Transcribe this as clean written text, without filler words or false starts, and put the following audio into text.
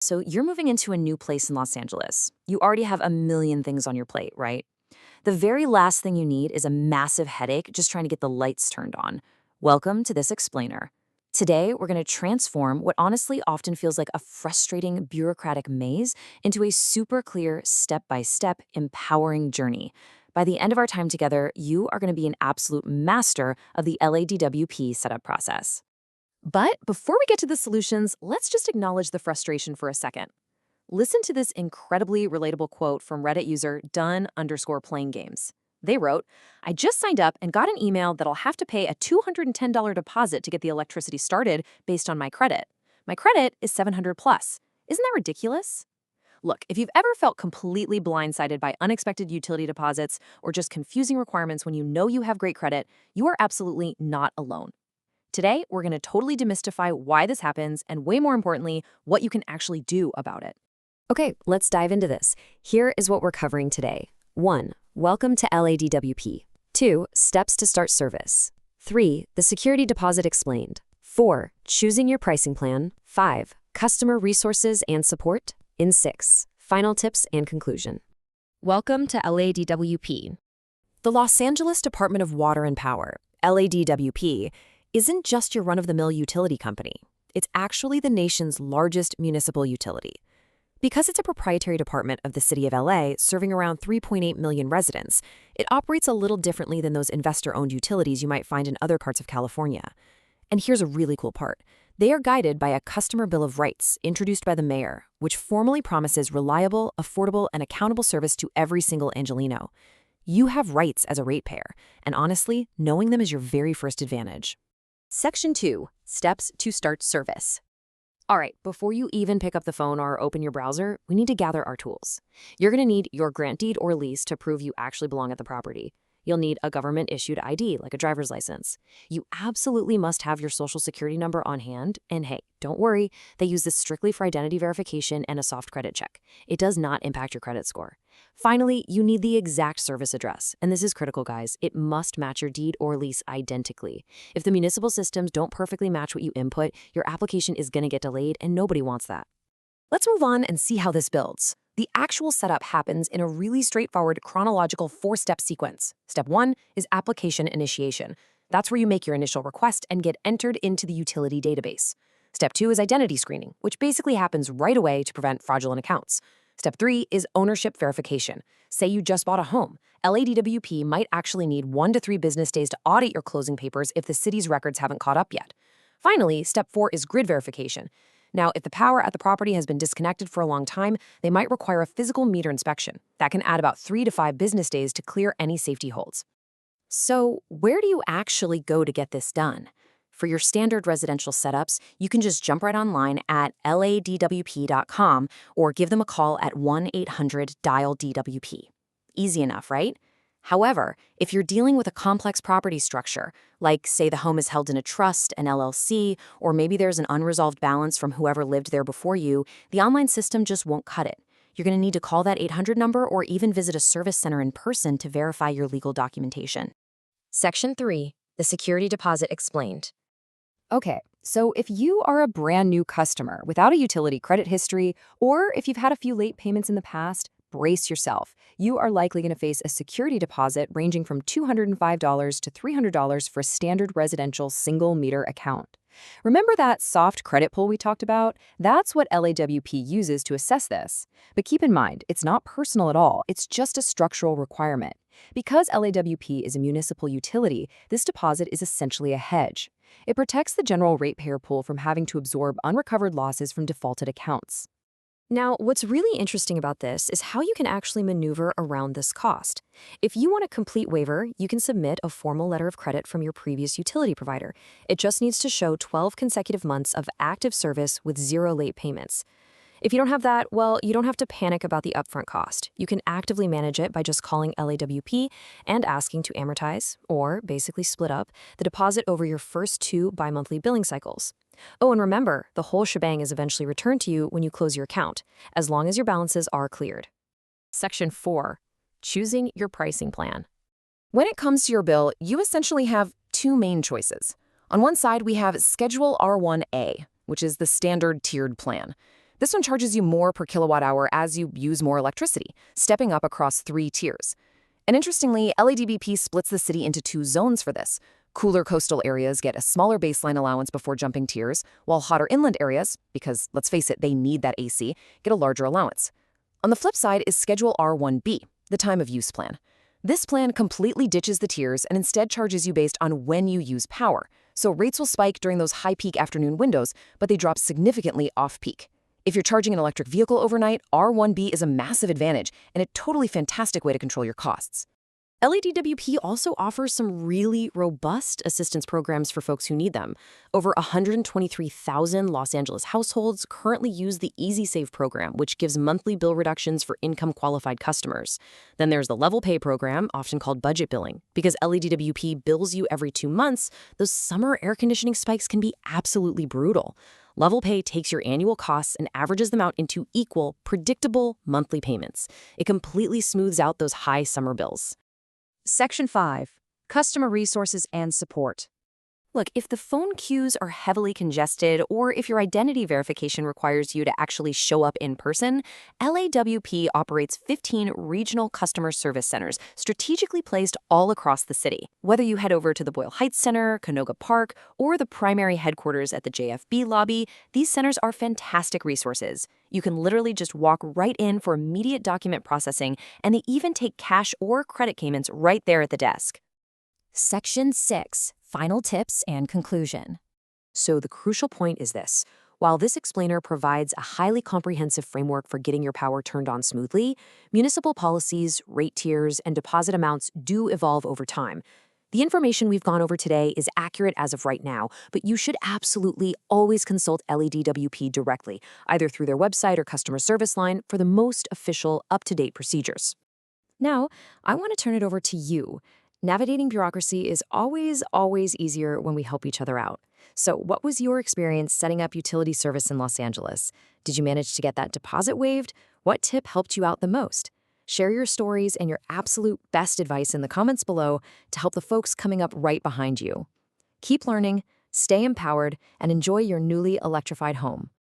So you're moving into a new place in Los Angeles. You already have a million things on your plate, right? The very last thing you need is a massive headache just trying to get the lights turned on. Welcome to this explainer. Today, we're going to transform what honestly often feels like a frustrating bureaucratic maze into a super clear, step-by-step, empowering journey. By the end of our time together, you are going to be an absolute master of the LADWP setup process. But before we get to the solutions, let's just acknowledge the frustration for a second. Listen to this incredibly relatable quote from Reddit user Dun_playing games. They wrote, "I just signed up and got an email that I'll have to pay a $210 deposit to get the electricity started based on my credit. My credit is 700 plus. Isn't that ridiculous?" Look, if you've ever felt completely blindsided by unexpected utility deposits or just confusing requirements when you know you have great credit, you are absolutely not alone. Today, we're going to totally demystify why this happens and, way more importantly, what you can actually do about it. Okay, let's dive into this. Here is what we're covering today. 1. Welcome to LADWP. 2. Steps to start service. 3. The security deposit explained. 4. Choosing your pricing plan. 5. Customer resources and support. And 6. Final tips and conclusion. Welcome to LADWP. The Los Angeles Department of Water and Power, LADWP, isn't just your run-of-the-mill utility company. It's actually the nation's largest municipal utility. Because it's a proprietary department of the city of LA serving around 3.8 million residents, it operates a little differently than those investor-owned utilities you might find in other parts of California. And here's a really cool part. They are guided by a customer bill of rights introduced by the mayor, which formally promises reliable, affordable, and accountable service to every single Angelino. You have rights as a ratepayer, and honestly, knowing them is your very first advantage. Section 2. Steps to start service. All right, before you even pick up the phone or open your browser, we need to gather our tools. You're going to need your grant deed or lease to prove you actually belong at the property. You'll need a government-issued ID, like a driver's license. You absolutely must have your social security number on hand, and hey, don't worry, they use this strictly for identity verification and a soft credit check. It does not impact your credit score. Finally, you need the exact service address, and this is critical, guys. It must match your deed or lease identically. If the municipal systems don't perfectly match what you input, your application is going to get delayed, and nobody wants that. Let's move on and see how this builds. The actual setup happens in a really straightforward chronological 4-step sequence. Step 1 is application initiation. That's where you make your initial request and get entered into the utility database. Step 2 is identity screening, which basically happens right away to prevent fraudulent accounts. Step 3 is ownership verification. Say you just bought a home. LADWP might actually need 1 to 3 business days to audit your closing papers if the city's records haven't caught up yet. Finally, step 4 is grid verification. Now, if the power at the property has been disconnected for a long time, they might require a physical meter inspection. That can add about 3 to 5 business days to clear any safety holds. So, where do you actually go to get this done? For your standard residential setups, you can just jump right online at ladwp.com or give them a call at 1-800-DIAL-DWP. Easy enough, right? However, if you're dealing with a complex property structure, like say the home is held in a trust, an LLC, or maybe there's an unresolved balance from whoever lived there before you, the online system just won't cut it. You're going to need to call that 800 number or even visit a service center in person to verify your legal documentation. Section 3. The security deposit explained. Okay, so if you are a brand new customer without a utility credit history, or if you've had a few late payments in the past, brace yourself. You are likely going to face a security deposit ranging from $205 to $300 for a standard residential single-meter account. Remember that soft credit pull we talked about? That's what LAWP uses to assess this. But keep in mind, it's not personal at all. It's just a structural requirement. Because LAWP is a municipal utility, this deposit is essentially a hedge. It protects the general ratepayer pool from having to absorb unrecovered losses from defaulted accounts. Now, what's really interesting about this is how you can actually maneuver around this cost. If you want a complete waiver, you can submit a formal letter of credit from your previous utility provider. It just needs to show 12 consecutive months of active service with 0 late payments. If you don't have that, well, you don't have to panic about the upfront cost. You can actively manage it by just calling LAWP and asking to amortize, or basically split up, the deposit over your first 2 bi-monthly billing cycles. Oh, and remember, the whole shebang is eventually returned to you when you close your account, as long as your balances are cleared. Section 4. Choosing your pricing plan. When it comes to your bill, you essentially have 2 main choices. On one side, we have Schedule R1A, which is the standard tiered plan. This one charges you more per kilowatt hour as you use more electricity, stepping up across 3 tiers. And interestingly, LADWP splits the city into 2 zones for this. Cooler coastal areas get a smaller baseline allowance before jumping tiers, while hotter inland areas, because let's face it, they need that AC, get a larger allowance. On the flip side is Schedule R1B, the time of use plan. This plan completely ditches the tiers and instead charges you based on when you use power. So rates will spike during those high peak afternoon windows, but they drop significantly off peak. If you're charging an electric vehicle overnight, R1B is a massive advantage and a totally fantastic way to control your costs. LADWP also offers some really robust assistance programs for folks who need them. Over 123,000 Los Angeles households currently use the Easy Save program, which gives monthly bill reductions for income-qualified customers. Then there's the Level Pay program, often called budget billing. Because LADWP bills you every 2 months, those summer air conditioning spikes can be absolutely brutal. Level Pay takes your annual costs and averages them out into equal, predictable monthly payments. It completely smooths out those high summer bills. Section 5. Customer Resources and Support. Look, if the phone queues are heavily congested or if your identity verification requires you to actually show up in person, LAWP operates 15 regional customer service centers strategically placed all across the city. Whether you head over to the Boyle Heights Center, Canoga Park, or the primary headquarters at the JFB lobby, these centers are fantastic resources. You can literally just walk right in for immediate document processing, and they even take cash or credit payments right there at the desk. Section 6. Final tips and conclusion. So the crucial point is this. While this explainer provides a highly comprehensive framework for getting your power turned on smoothly, municipal policies, rate tiers, and deposit amounts do evolve over time. The information we've gone over today is accurate as of right now, but you should absolutely always consult LADWP directly, either through their website or customer service line, for the most official, up-to-date procedures. Now, I want to turn it over to you. Navigating bureaucracy is always easier when we help each other out. So what was your experience setting up utility service in Los Angeles? Did you manage to get that deposit waived? What tip helped you out the most? Share your stories and your absolute best advice in the comments below to help the folks coming up right behind you. Keep learning, stay empowered, and enjoy your newly electrified home.